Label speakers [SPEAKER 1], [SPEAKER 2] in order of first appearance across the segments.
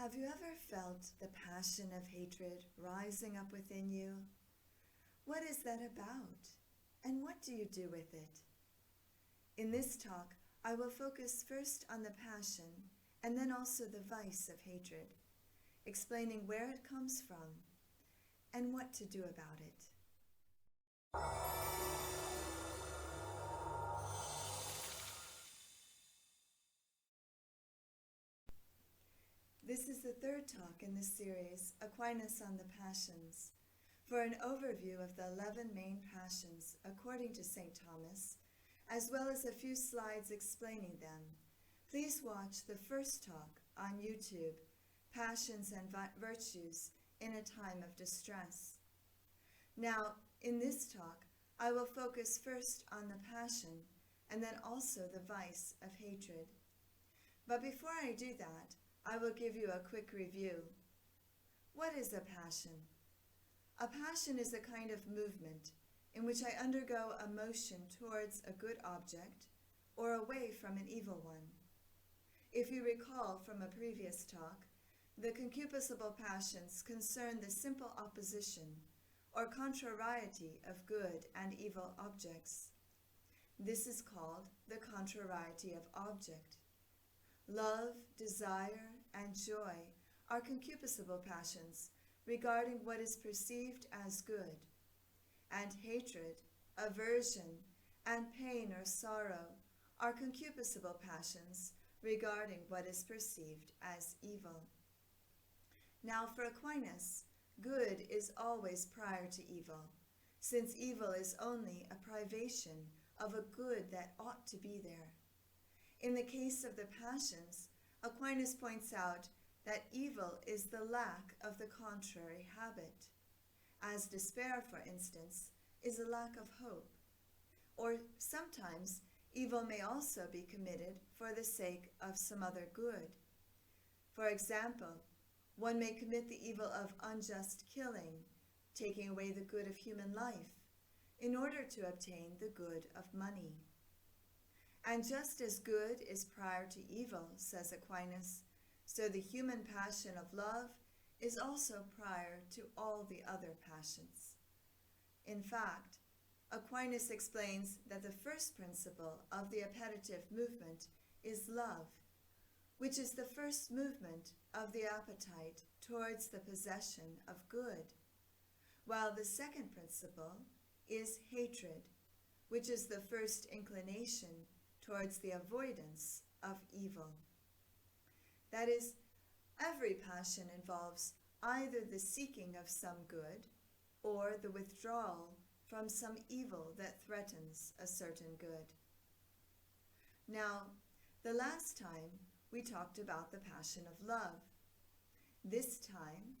[SPEAKER 1] Have you ever felt the passion of hatred rising up within you? What is that about? And what do you do with it? In this talk, I will focus first on the passion and then also the vice of hatred, explaining where it comes from and what to do about it. This is the third talk in the series, Aquinas on the Passions. For an overview of the 11 main passions according to St. Thomas, as well as a few slides explaining them, please watch the first talk on YouTube, Passions and Virtues in a Time of Distress. Now, in this talk, I will focus first on the passion and then also the vice of hatred. But before I do that, I will give you a quick review. What is a passion? A passion is a kind of movement in which I undergo a motion towards a good object or away from an evil one. If you recall from a previous talk, the concupiscible passions concern the simple opposition or contrariety of good and evil objects. This is called the contrariety of object. Love, desire, and joy are concupiscible passions regarding what is perceived as good, and hatred, aversion, and pain or sorrow are concupiscible passions regarding what is perceived as evil. Now for Aquinas, good is always prior to evil, since evil is only a privation of a good that ought to be there. In the case of the passions, Aquinas points out that evil is the lack of the contrary habit, as despair, for instance, is a lack of hope. Or sometimes evil may also be committed for the sake of some other good. For example, one may commit the evil of unjust killing, taking away the good of human life, in order to obtain the good of money. And just as good is prior to evil, says Aquinas, so the human passion of love is also prior to all the other passions. In fact, Aquinas explains that the first principle of the appetitive movement is love, which is the first movement of the appetite towards the possession of good, while the second principle is hatred, which is the first inclination towards the avoidance of evil. That is, every passion involves either the seeking of some good or the withdrawal from some evil that threatens a certain good. Now, the last time we talked about the passion of love. This time,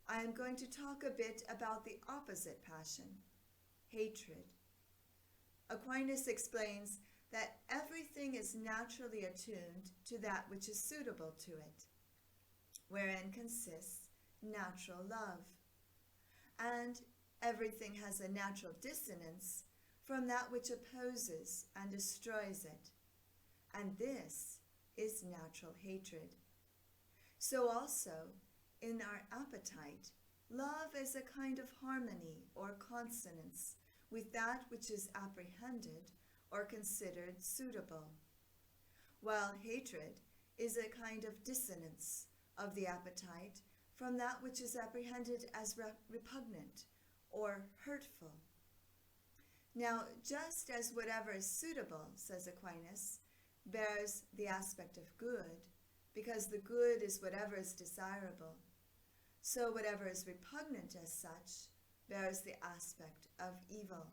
[SPEAKER 1] I am going to talk a bit about the opposite passion, hatred. Aquinas explains that everything is naturally attuned to that which is suitable to it, wherein consists natural love. And everything has a natural dissonance from that which opposes and destroys it. And this is natural hatred. So also, in our appetite, love is a kind of harmony or consonance with that which is apprehended or considered suitable, while hatred is a kind of dissonance of the appetite from that which is apprehended as repugnant or hurtful. Now, just as whatever is suitable, says Aquinas, bears the aspect of good, because the good is whatever is desirable, so whatever is repugnant as such bears the aspect of evil.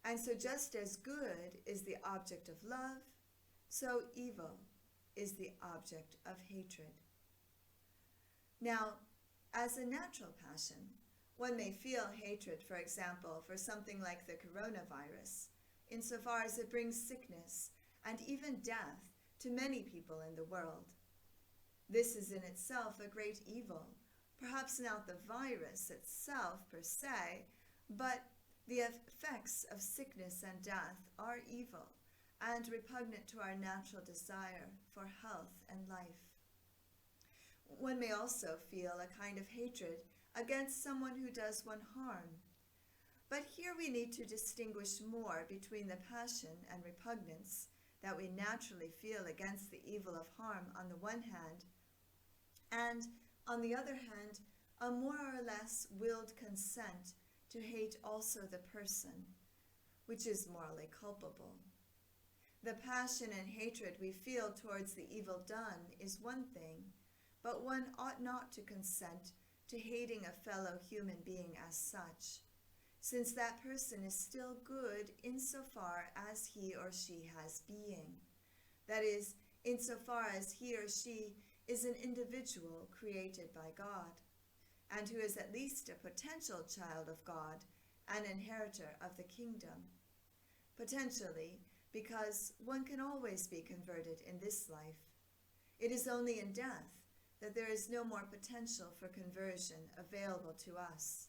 [SPEAKER 1] And so just as good is the object of love, so evil is the object of hatred. Now, as a natural passion, one may feel hatred, for example, for something like the coronavirus, insofar as it brings sickness and even death to many people in the world. This is in itself a great evil, perhaps not the virus itself per se, but the effects of sickness and death are evil and repugnant to our natural desire for health and life. One may also feel a kind of hatred against someone who does one harm. But here we need to distinguish more between the passion and repugnance that we naturally feel against the evil of harm on the one hand, and, on the other hand, a more or less willed consent to hate also the person, which is morally culpable. The passion and hatred we feel towards the evil done is one thing, but one ought not to consent to hating a fellow human being as such, since that person is still good insofar as he or she has being. That is, insofar as he or she is an individual created by God, and who is at least a potential child of God, an inheritor of the kingdom. Potentially, because one can always be converted in this life. It is only in death that there is no more potential for conversion available to us.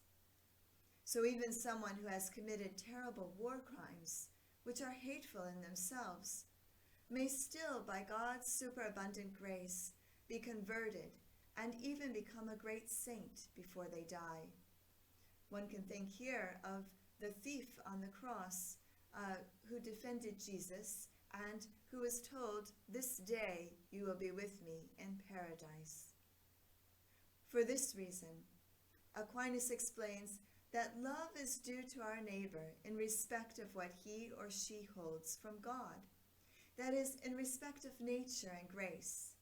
[SPEAKER 1] So even someone who has committed terrible war crimes, which are hateful in themselves, may still, by God's superabundant grace, be converted and even become a great saint before they die. One can think here of the thief on the cross who defended Jesus and who was told, "This day you will be with me in paradise." For this reason, Aquinas explains that love is due to our neighbor in respect of what he or she holds from God, that is, in respect of nature and grace,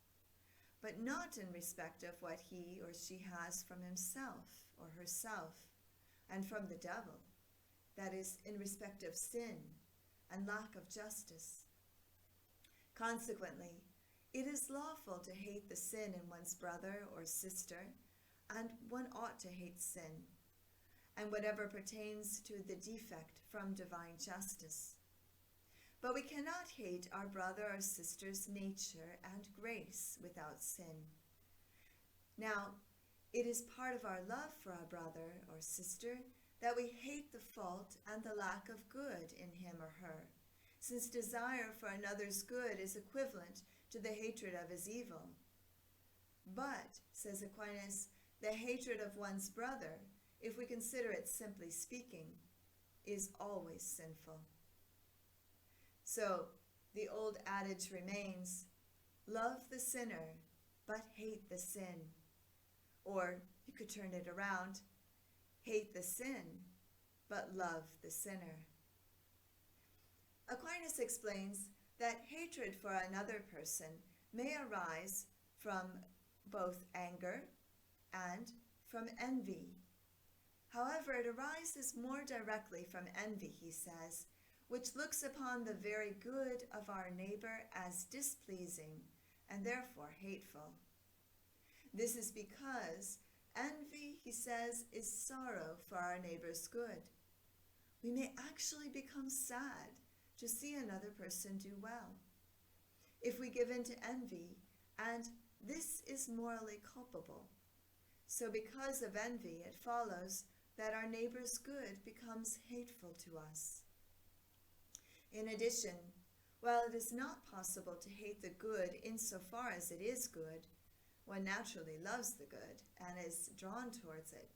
[SPEAKER 1] but not in respect of what he or she has from himself or herself and from the devil, that is, in respect of sin and lack of justice. Consequently, it is lawful to hate the sin in one's brother or sister, and one ought to hate sin, and whatever pertains to the defect from divine justice. But we cannot hate our brother or sister's nature and grace without sin. Now, it is part of our love for our brother or sister that we hate the fault and the lack of good in him or her, since desire for another's good is equivalent to the hatred of his evil. But, says Aquinas, the hatred of one's brother, if we consider it simply speaking, is always sinful. So, the old adage remains, love the sinner, but hate the sin. Or, you could turn it around, hate the sin, but love the sinner. Aquinas explains that hatred for another person may arise from both anger and from envy. However, it arises more directly from envy, he says, which looks upon the very good of our neighbor as displeasing and therefore hateful. This is because envy, he says, is sorrow for our neighbor's good. We may actually become sad to see another person do well if we give in to envy, and this is morally culpable. So because of envy, it follows that our neighbor's good becomes hateful to us. In addition, while it is not possible to hate the good insofar as it is good, one naturally loves the good and is drawn towards it.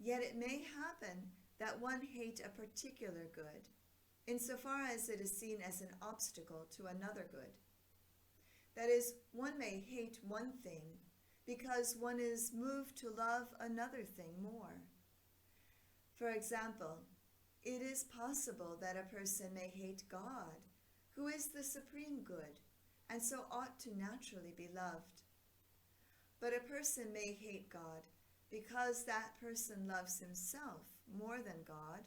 [SPEAKER 1] Yet it may happen that one hate a particular good, insofar as it is seen as an obstacle to another good. That is, one may hate one thing because one is moved to love another thing more. For example, it is possible that a person may hate God, who is the supreme good, and so ought to naturally be loved. But a person may hate God because that person loves himself more than God,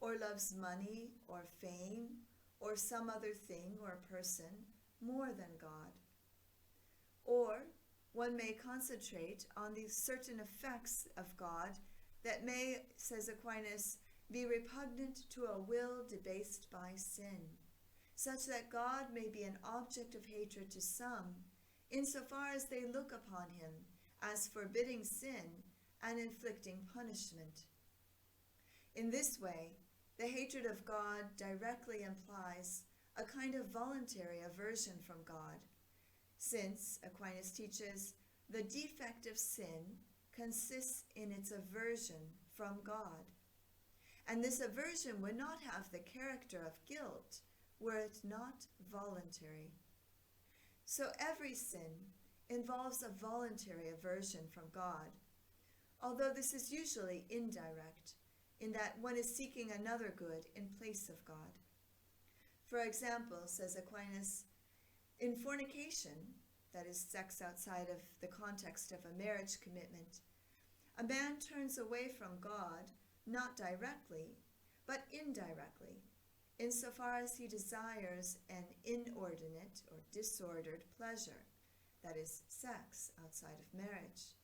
[SPEAKER 1] or loves money or fame or some other thing or person more than God. Or one may concentrate on the certain effects of God that may, says Aquinas, be repugnant to a will debased by sin, such that God may be an object of hatred to some, insofar as they look upon him as forbidding sin and inflicting punishment. In this way, the hatred of God directly implies a kind of voluntary aversion from God, since, Aquinas teaches, the defect of sin consists in its aversion from God. And this aversion would not have the character of guilt were it not voluntary. So every sin involves a voluntary aversion from God, although this is usually indirect, in that one is seeking another good in place of God. For example, says Aquinas, in fornication, that is sex outside of the context of a marriage commitment, a man turns away from God not directly, but indirectly, insofar as he desires an inordinate or disordered pleasure, that is, sex outside of marriage,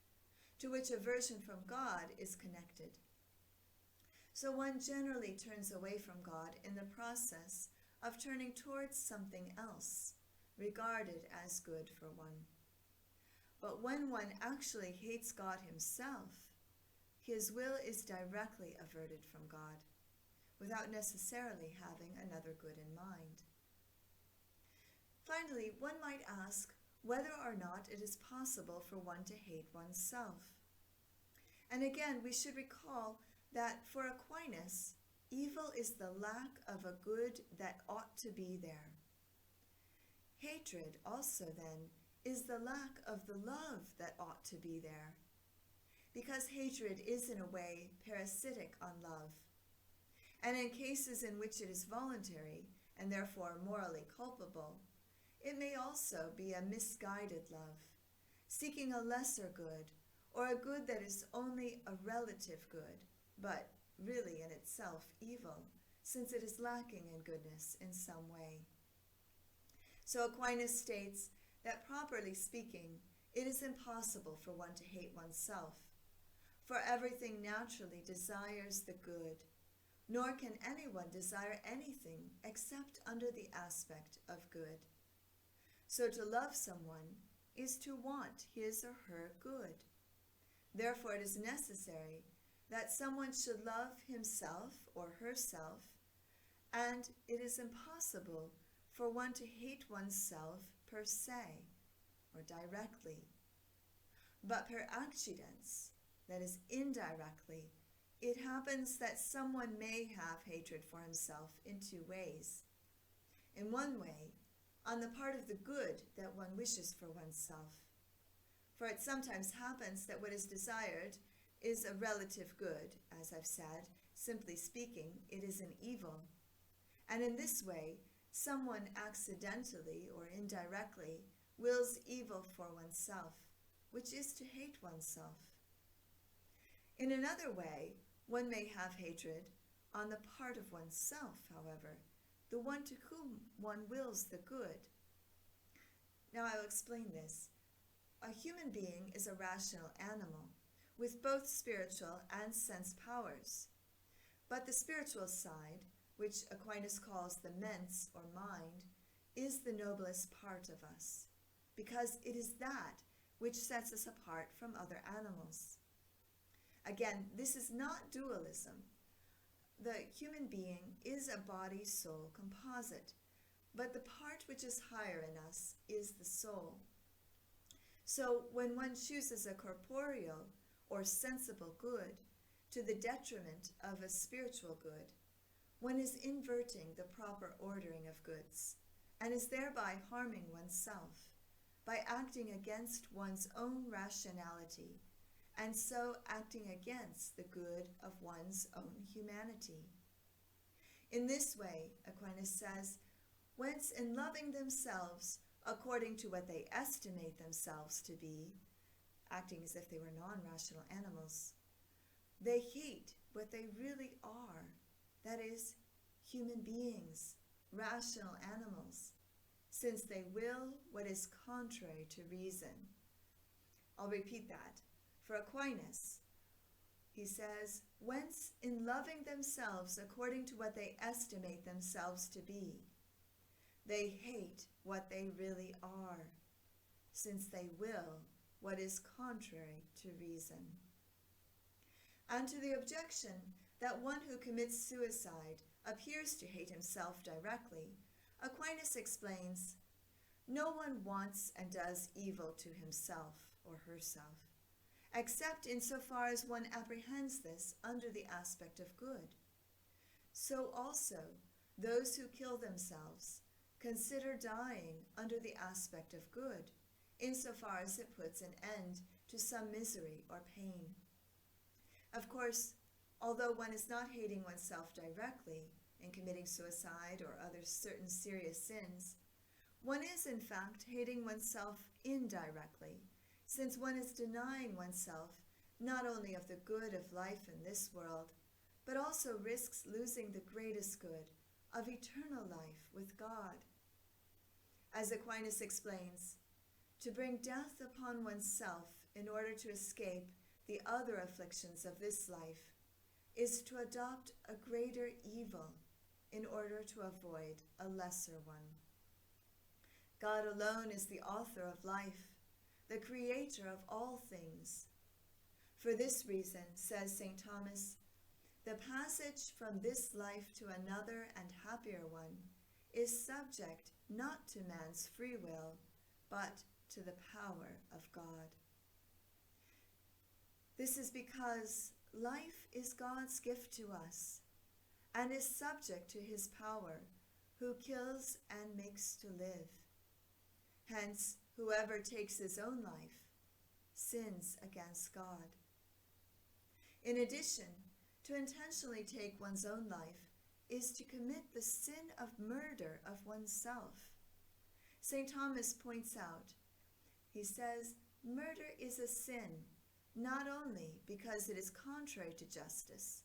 [SPEAKER 1] to which aversion from God is connected. So one generally turns away from God in the process of turning towards something else, regarded as good for one. But when one actually hates God himself, his will is directly averted from God, without necessarily having another good in mind. Finally, one might ask whether or not it is possible for one to hate oneself. And again, we should recall that for Aquinas, evil is the lack of a good that ought to be there. Hatred also, then, is the lack of the love that ought to be there, because hatred is in a way parasitic on love. And in cases in which it is voluntary, and therefore morally culpable, it may also be a misguided love, seeking a lesser good, or a good that is only a relative good, but really in itself evil, since it is lacking in goodness in some way. So Aquinas states that, properly speaking, it is impossible for one to hate oneself, for everything naturally desires the good, nor can anyone desire anything except under the aspect of good. So to love someone is to want his or her good. Therefore it is necessary that someone should love himself or herself, and it is impossible for one to hate oneself per se, or directly. But per accidens, that is indirectly, it happens that someone may have hatred for himself in two ways. In one way, on the part of the good that one wishes for oneself. For it sometimes happens that what is desired is a relative good, as I've said. Simply speaking, it is an evil. And in this way, someone accidentally or indirectly wills evil for oneself, which is to hate oneself. In another way, one may have hatred on the part of oneself, however, the one to whom one wills the good. Now I'll explain this. A human being is a rational animal, with both spiritual and sense powers. But the spiritual side, which Aquinas calls the mens or mind, is the noblest part of us, because it is that which sets us apart from other animals. Again, this is not dualism. The human being is a body-soul composite, but the part which is higher in us is the soul. So when one chooses a corporeal or sensible good to the detriment of a spiritual good, one is inverting the proper ordering of goods, and is thereby harming oneself by acting against one's own rationality, and so acting against the good of one's own humanity. In this way, Aquinas says, whence in loving themselves according to what they estimate themselves to be, acting as if they were non-rational animals, they hate what they really are, that is, human beings, rational animals, since they will what is contrary to reason. I'll repeat that. For Aquinas, he says, whence in loving themselves according to what they estimate themselves to be, they hate what they really are, since they will what is contrary to reason. And to the objection that one who commits suicide appears to hate himself directly, Aquinas explains, no one wants and does evil to himself or herself, except insofar as one apprehends this under the aspect of good. So also, those who kill themselves consider dying under the aspect of good, insofar as it puts an end to some misery or pain. Of course, although one is not hating oneself directly in committing suicide or other certain serious sins, one is in fact hating oneself indirectly, since one is denying oneself not only of the good of life in this world, but also risks losing the greatest good of eternal life with God. As Aquinas explains, to bring death upon oneself in order to escape the other afflictions of this life is to adopt a greater evil in order to avoid a lesser one. God alone is the author of life, the creator of all things. For this reason, says St. Thomas, the passage from this life to another and happier one is subject not to man's free will, but to the power of God. This is because life is God's gift to us and is subject to his power, who kills and makes to live. Hence, whoever takes his own life sins against God. In addition, to intentionally take one's own life is to commit the sin of murder of oneself. St. Thomas points out, he says, murder is a sin, not only because it is contrary to justice,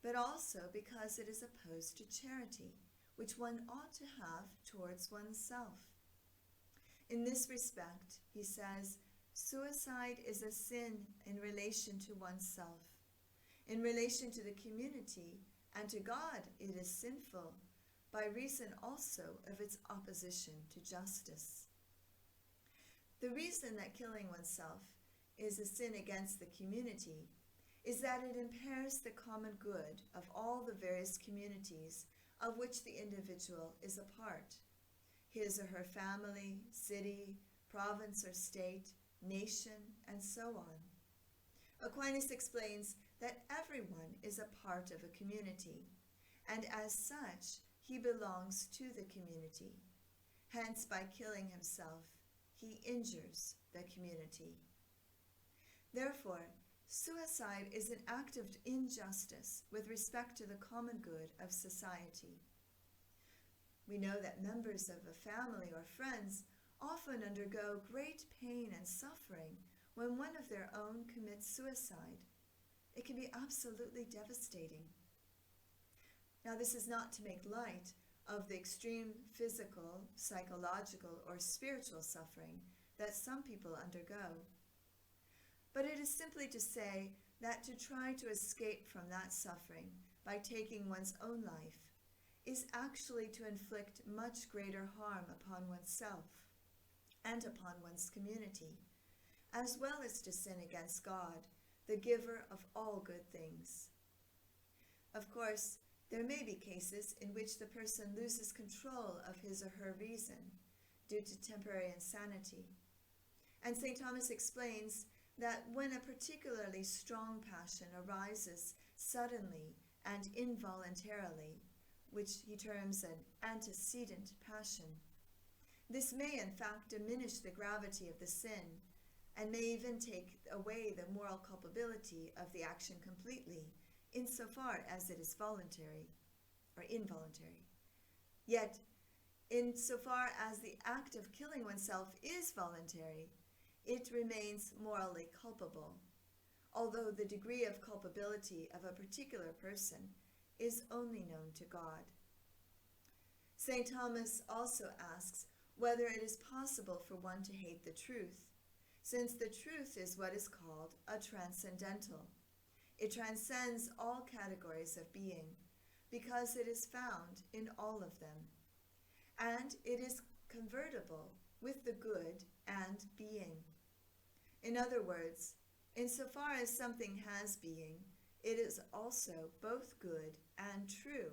[SPEAKER 1] but also because it is opposed to charity, which one ought to have towards oneself. In this respect, he says, suicide is a sin in relation to oneself. In relation to the community and to God, it is sinful, by reason also of its opposition to justice. The reason that killing oneself is a sin against the community is that it impairs the common good of all the various communities of which the individual is a part, his or her family, city, province or state, nation, and so on. Aquinas explains that everyone is a part of a community, and as such, he belongs to the community. Hence, by killing himself, he injures the community. Therefore, suicide is an act of injustice with respect to the common good of society. We know that members of a family or friends often undergo great pain and suffering when one of their own commits suicide. It can be absolutely devastating. Now, this is not to make light of the extreme physical, psychological, or spiritual suffering that some people undergo, but it is simply to say that to try to escape from that suffering by taking one's own life is actually to inflict much greater harm upon oneself and upon one's community, as well as to sin against God, the giver of all good things. Of course, there may be cases in which the person loses control of his or her reason due to temporary insanity. And St. Thomas explains that when a particularly strong passion arises suddenly and involuntarily, which he terms an antecedent passion, this may in fact diminish the gravity of the sin and may even take away the moral culpability of the action completely, insofar as it is voluntary or involuntary. Yet, insofar as the act of killing oneself is voluntary, it remains morally culpable, although the degree of culpability of a particular person is only known to God. St. Thomas also asks whether it is possible for one to hate the truth, since the truth is what is called a transcendental. It transcends all categories of being, because it is found in all of them, and it is convertible with the good and being. In other words, insofar as something has being, it is also both good and true,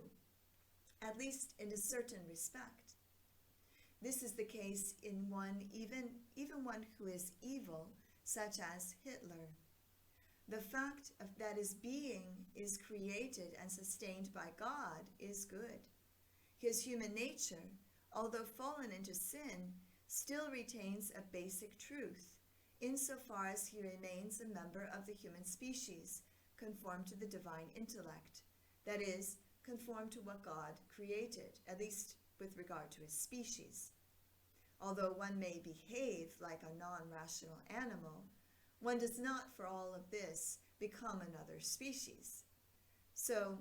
[SPEAKER 1] at least in a certain respect. This is the case in one, even one who is evil, such as Hitler. The fact that his being is created and sustained by God is good. His human nature, although fallen into sin, still retains a basic truth, insofar as he remains a member of the human species, conformed to the divine intellect, that is, conformed to what God created, at least with regard to his species. Although one may behave like a non-rational animal, one does not, for all of this, become another species. So,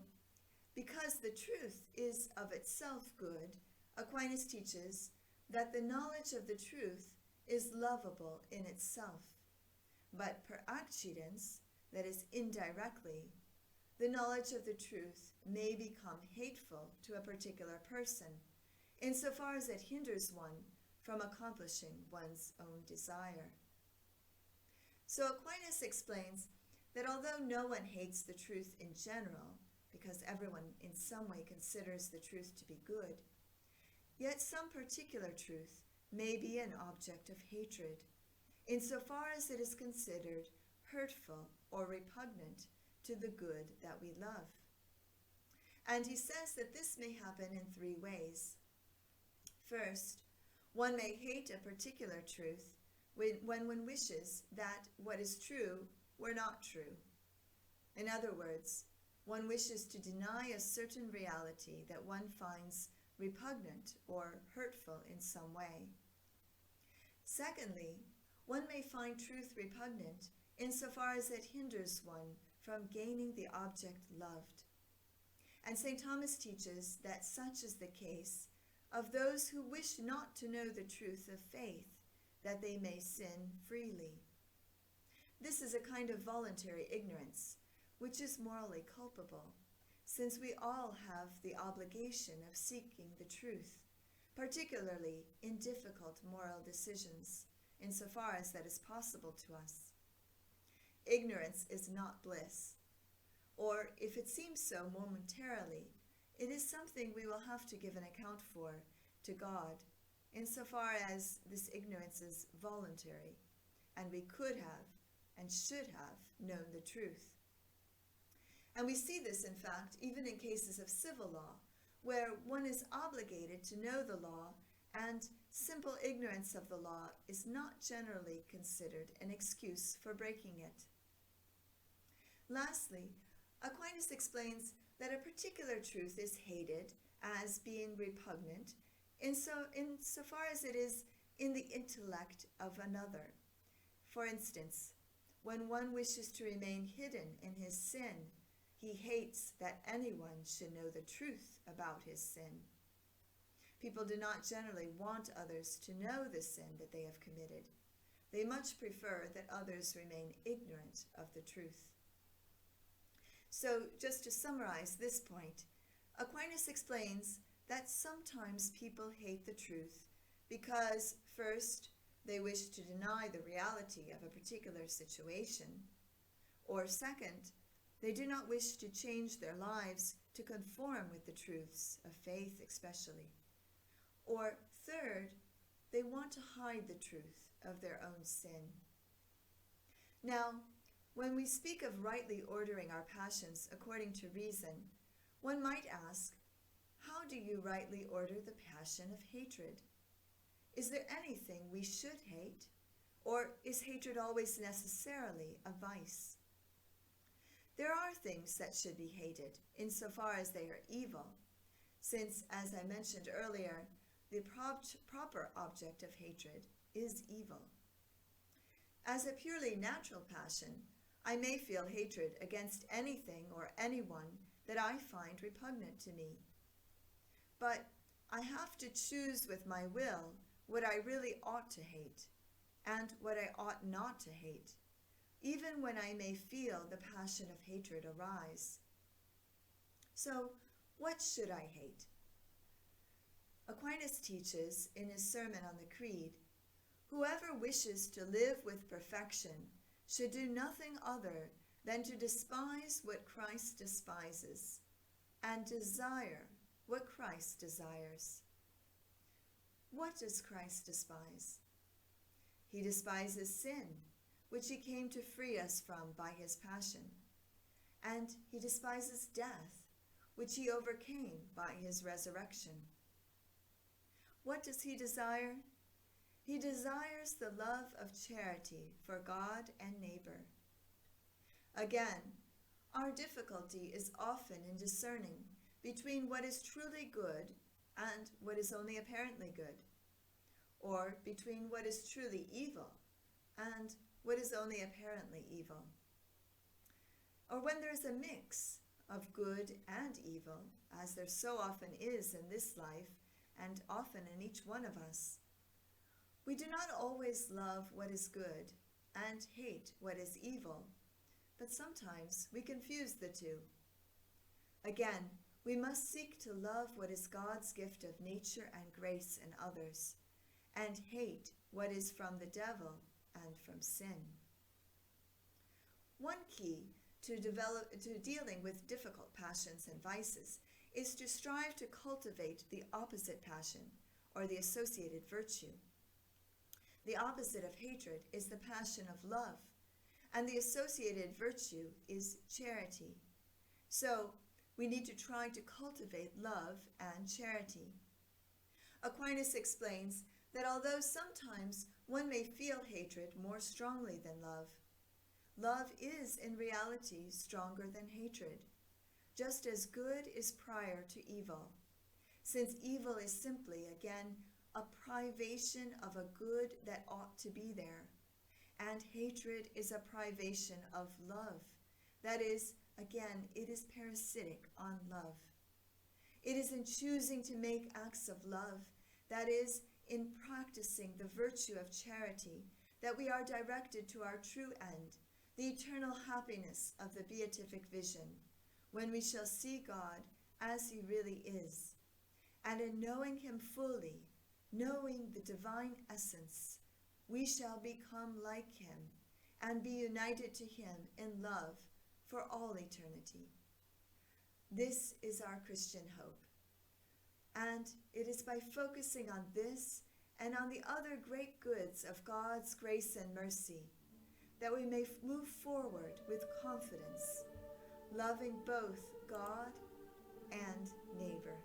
[SPEAKER 1] because the truth is of itself good, Aquinas teaches that the knowledge of the truth is lovable in itself, but per accidens, that is indirectly, the knowledge of the truth may become hateful to a particular person, insofar as it hinders one from accomplishing one's own desire. So Aquinas explains that although no one hates the truth in general, because everyone in some way considers the truth to be good, yet some particular truth may be an object of hatred, insofar as it is considered hurtful or repugnant to the good that we love. And he says that this may happen in three ways. First, one may hate a particular truth when one wishes that what is true were not true. In other words, one wishes to deny a certain reality that one finds repugnant or hurtful in some way. Secondly, one may find truth repugnant insofar as it hinders one from gaining the object loved. And St. Thomas teaches that such is the case of those who wish not to know the truth of faith, that they may sin freely. This is a kind of voluntary ignorance, which is morally culpable, since we all have the obligation of seeking the truth, particularly in difficult moral decisions, insofar as that is possible to us. Ignorance is not bliss, or if it seems so momentarily, it is something we will have to give an account for to God, insofar as this ignorance is voluntary, and we could have and should have known the truth. And we see this, in fact, even in cases of civil law, where one is obligated to know the law, and simple ignorance of the law is not generally considered an excuse for breaking it. Lastly, Aquinas explains that a particular truth is hated as being repugnant insofar as it is in the intellect of another. For instance, when one wishes to remain hidden in his sin, he hates that anyone should know the truth about his sin. People do not generally want others to know the sin that they have committed. They much prefer that others remain ignorant of the truth. So, just to summarize this point, Aquinas explains that sometimes people hate the truth because, first, they wish to deny the reality of a particular situation, or second, they do not wish to change their lives to conform with the truths of faith especially, or third, they want to hide the truth of their own sin. Now, when we speak of rightly ordering our passions according to reason, one might ask, how do you rightly order the passion of hatred? Is there anything we should hate, or is hatred always necessarily a vice? There are things that should be hated, insofar as they are evil, since, as I mentioned earlier, the proper object of hatred is evil. As a purely natural passion, I may feel hatred against anything or anyone that I find repugnant to me. But I have to choose with my will what I really ought to hate, and what I ought not to hate, even when I may feel the passion of hatred arise. So, what should I hate? Aquinas teaches in his Sermon on the Creed, whoever wishes to live with perfection should do nothing other than to despise what Christ despises, and desire what Christ desires. What does Christ despise? He despises sin, which he came to free us from by his passion. And he despises death, which he overcame by his resurrection. What does he desire? He desires the love of charity for God and neighbor. Again, our difficulty is often in discerning between what is truly good and what is only apparently good, or between what is truly evil and what is only apparently evil. Or when there is a mix of good and evil, as there so often is in this life and often in each one of us. We do not always love what is good and hate what is evil, but sometimes we confuse the two. Again, we must seek to love what is God's gift of nature and grace in others, and hate what is from the devil and from sin. One key to dealing with difficult passions and vices is to strive to cultivate the opposite passion, or the associated virtue. The opposite of hatred is the passion of love, and the associated virtue is charity. So, we need to try to cultivate love and charity. Aquinas explains that although sometimes one may feel hatred more strongly than love, love is in reality stronger than hatred, just as good is prior to evil, since evil is simply, again, a privation of a good that ought to be there, and hatred is a privation of love. That is, again, it is parasitic on love. It is in choosing to make acts of love, that is, in practicing the virtue of charity, that we are directed to our true end, the eternal happiness of the beatific vision, when we shall see God as he really is, and in knowing him fully, knowing the divine essence, we shall become like him and be united to him in love for all eternity. This is our Christian hope. And it is by focusing on this and on the other great goods of God's grace and mercy that we may move forward with confidence, loving both God and neighbor.